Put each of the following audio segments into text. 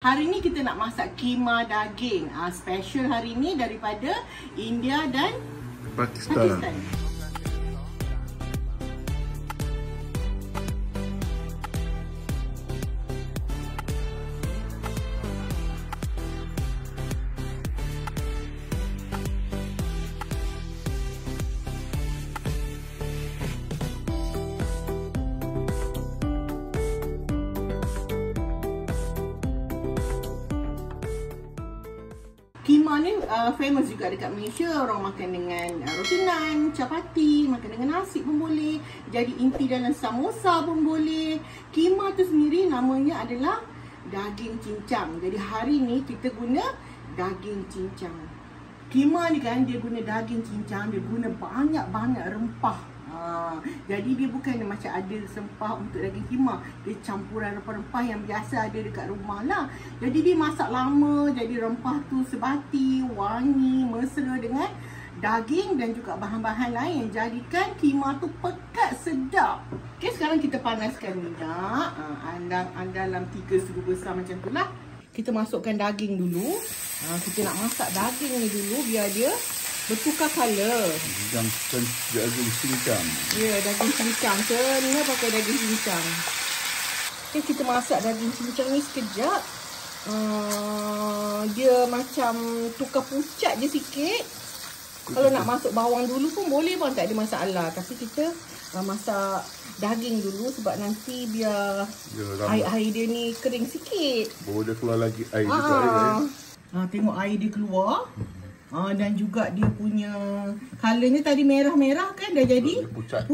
Hari ni kita nak masak keema daging. Special hari ni daripada India dan Pakistan. Keema ni famous juga dekat Malaysia. Orang makan dengan roti naan, chapati, makan dengan nasi pun boleh. Jadi inti dalam samosa pun boleh. Keema tu sendiri namanya adalah daging cincang. Jadi hari ni kita guna daging cincang. Keema ni kan dia guna daging cincang, dia guna banyak-banyak rempah. Jadi dia bukan macam ada sempah untuk daging keema. Dia campuran rempah-rempah yang biasa ada dekat rumah lah. Jadi dia masak lama, jadi rempah tu sebati, wangi, mesra dengan daging dan juga bahan-bahan lain yang jadikan keema tu pekat, sedap. Okay, sekarang kita panaskan minyak. Dalam 3 sudu besar macam tu lah. Kita masukkan daging dulu. Kita nak masak daging ni dulu biar dia bertukar color. Daging cincang. Ya, daging cincang. Kena pakai daging cincang. Okay, kita masak daging cincang ni sekejap. Dia macam tukar pucat je sikit. Kalau nak masuk bawang dulu pun boleh pun, tak ada masalah. Tapi kita masak daging dulu sebab nanti biar air dia ni kering sikit. Baru dia keluar lagi air juga. Tengok air dia keluar. Dan juga dia punya colornya tadi merah-merah kan, dah jadi pucat.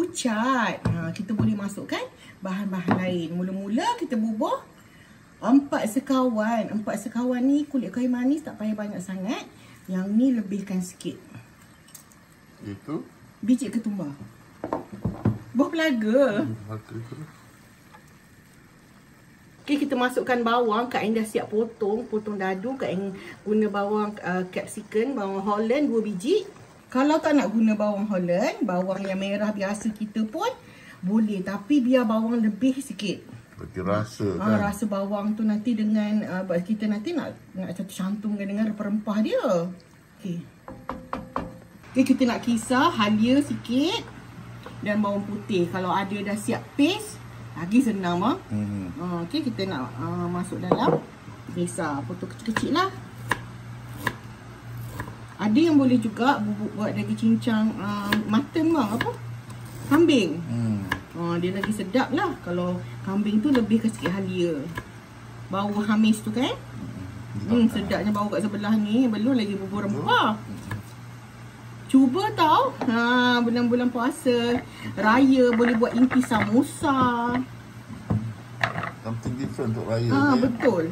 Kita boleh masukkan bahan-bahan lain. Mula-mula kita bubuh 4 sekawan. 4 sekawan ni kulit kayu manis, tak payah banyak sangat. Yang ni lebihkan sikit. Itu biji ketumbar. Buah pelaga. Okay, kita masukkan bawang. Kak Ain dah siap potong dadu. Kak Ain guna bawang capsicum, bawang Holland 2 biji. Kalau tak nak guna bawang Holland, bawang yang merah biasa kita pun boleh. Tapi biar bawang lebih sikit. Bagi rasa kan. Rasa bawang tu nanti dengan kita nanti nak cantumkan dengan rempah-rempah dia. Okay. Okay, kita nak kisar halia sikit. Dan bawang putih. Kalau ada dah siap paste, lagi senang mah. Okey, kita nak masuk dalam kisar, potong kecil-kecil lah. Ada yang boleh juga buat daging cincang mutton bang, apa? Kambing. Dia lagi sedap lah. Kalau kambing tu lebih ke sikit halia. Bau hamis tu kan. Sedapnya bau kat sebelah ni. Belum lagi bubur rempah. Cuba tau, bulan-bulan puasa raya boleh buat inti samosa. Something different untuk raya. Betul.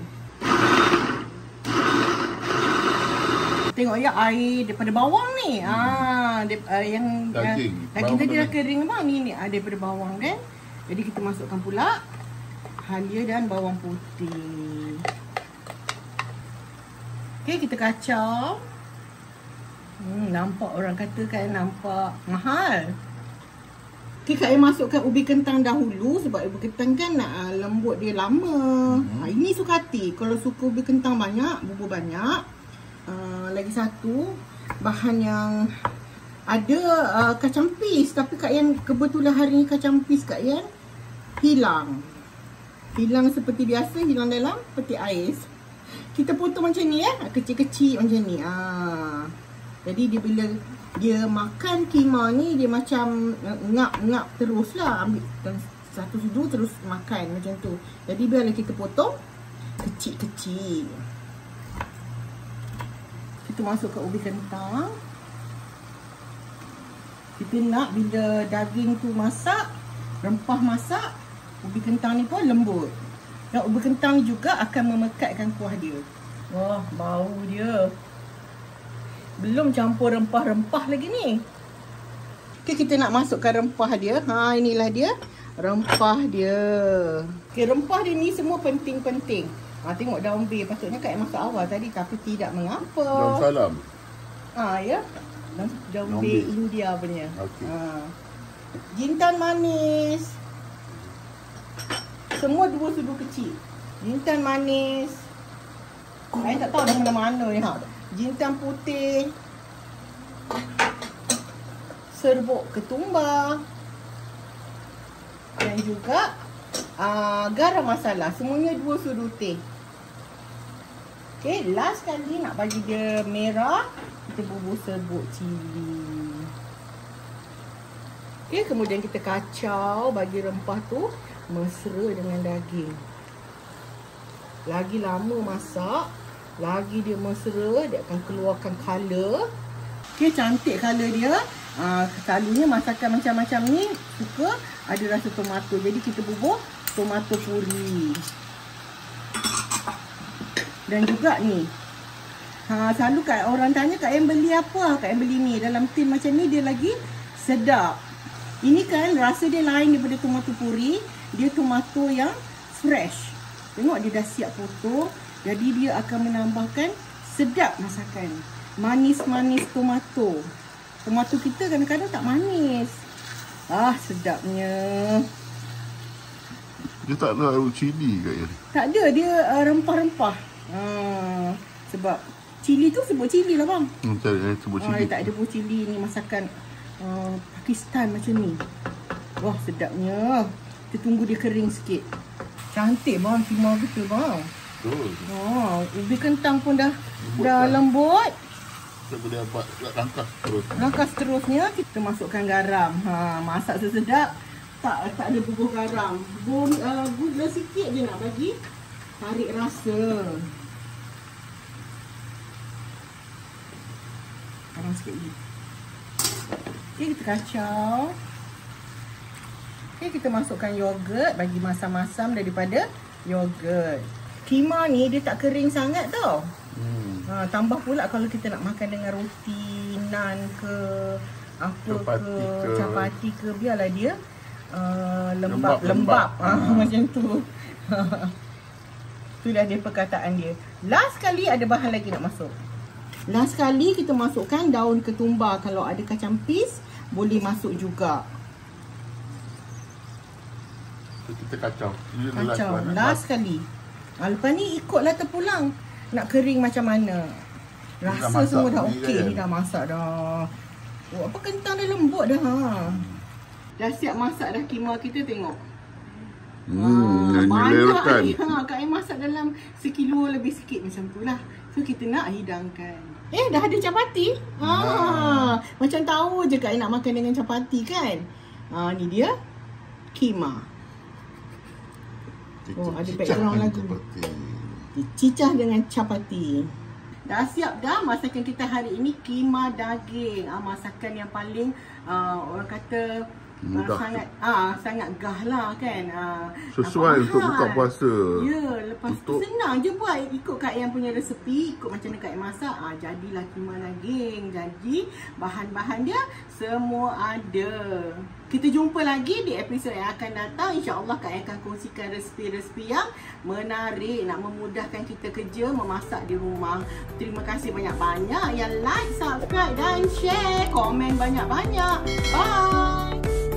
Tengok ya air daripada bawang ni. Yang daging tadi dah kering bang. Ni daripada bawang kan. Jadi kita masukkan pula halia dan bawang putih. Okey, kita kacau. Nampak orang kata kan nampak mahal. Okay, Kak Ain masukkan ubi kentang dahulu sebab ubi kentang kan lembut dia lama. Ini suka hati. Kalau suka ubi kentang banyak, bubur banyak. Lagi satu bahan yang ada kacang pis. Tapi Kak Ain kebetulan hari ni kacang pis Kak Ain hilang. Hilang seperti biasa, hilang dalam peti ais. Kita potong macam ni kecil-kecil macam ni. Jadi dia bila dia makan keema ni dia macam ngap-ngap terus lah. Ambil satu sudu terus makan macam tu. Jadi biarlah kita potong kecil-kecil. Kita masukkan ubi kentang. Kita nak bila daging tu masak, rempah masak, ubi kentang ni pun lembut. Dan ubi kentang juga akan memekatkan kuah dia. Wah, bau dia. Belum campur rempah-rempah lagi ni. Okay, kita nak masukkan rempah dia. Inilah dia rempah dia. Okay, rempah dia ni semua penting-penting. Tengok daun bay. Patutnya Kak Ain masuk awal tadi tapi tidak mengapa. Daun salam. Ya. Daun bay India punya. Okay. Jintan manis. Semua 2 sudu kecil. Jintan manis. tak tahu dah mana-mana ni. Jintan putih, serbuk ketumbar, dan juga garam masala. Semuanya 2 sudu teh. Okay, last kali nak bagi dia merah, kita bubur serbuk cili. Okay, kemudian kita kacau bagi rempah tu mesra dengan daging. Lagi lama masak, lagi dia mesra, dia akan keluarkan color. Okay, cantik color dia. Selalunya masakan macam-macam ni suka ada rasa tomato. Jadi kita bubur tomato puri. Dan juga ni, selalu orang tanya Kak Em beli apa? Kak Em beli ni. Dalam tin macam ni dia lagi sedap. Ini kan rasa dia lain daripada tomato puri. Dia tomato yang fresh. Tengok dia dah siap potong. Jadi dia akan menambahkan sedap masakan. Manis-manis tomato. Tomato kita kadang-kadang tak manis. Sedapnya. Dia tak ada cili kat dia. Tak ada, dia rempah-rempah. Sebab cili tu sebut cili lah bang. Sebut cili. Dia tak ada pun cili ni, masakan Pakistan macam ni. Wah, sedapnya. Kita tunggu dia kering sikit. Cantik bang kima kita bang. Betul. Ubi kentang pun dah lembut. Kita boleh buat langkah terus. Langkah seterusnya kita masukkan garam. Masak sesedap. Tak ada bubur garam. Gula sikit je nak bagi tarik rasa. Garam sikit lagi. Okay, kita kacau. Okay, kita masukkan yogurt. Bagi masam-masam daripada yogurt. Kima ni dia tak kering sangat tau. Tambah pula kalau kita nak makan dengan roti, nan ke, chapati ke, biarlah dia lembab. Macam tu. Itulah dia perkataan dia. Last kali ada bahan lagi nak masuk. Last kali kita masukkan daun ketumbar. Kalau ada kacang pis boleh masuk juga. Kita kacau. Last kali. Lepas ni ikutlah terpulang nak kering macam mana. Rasa semua dah okey ni, dah masak dah. Apa kentang dah lembut dah. Dah siap masak dah kima kita, tengok. Banyak ni. Kak Em masak dalam 1 kilo lebih sikit macam tu lah. So kita nak hidangkan. Dah ada capati. Macam tahu je Kak Em nak makan dengan capati kan. Ni dia kima. Ada background lagu. Cicah dengan capati. Dah siap dah masakan kita hari ini, kima daging. Masakan yang paling orang kata sangat gah lah kan. Sesuai untuk buka puasa. Ya, lepas tu senang je buat. Ikut Kak Em punya resepi, ikut macam mana Kak Em masak. Jadilah kima daging. Jadi bahan-bahan dia semua ada. Kita jumpa lagi di episod yang akan datang. InsyaAllah Kak Em akan kongsikan resepi-resepi yang menarik, nak memudahkan kita kerja memasak di rumah. Terima kasih banyak-banyak yang like, subscribe dan share. Komen banyak-banyak. Bye.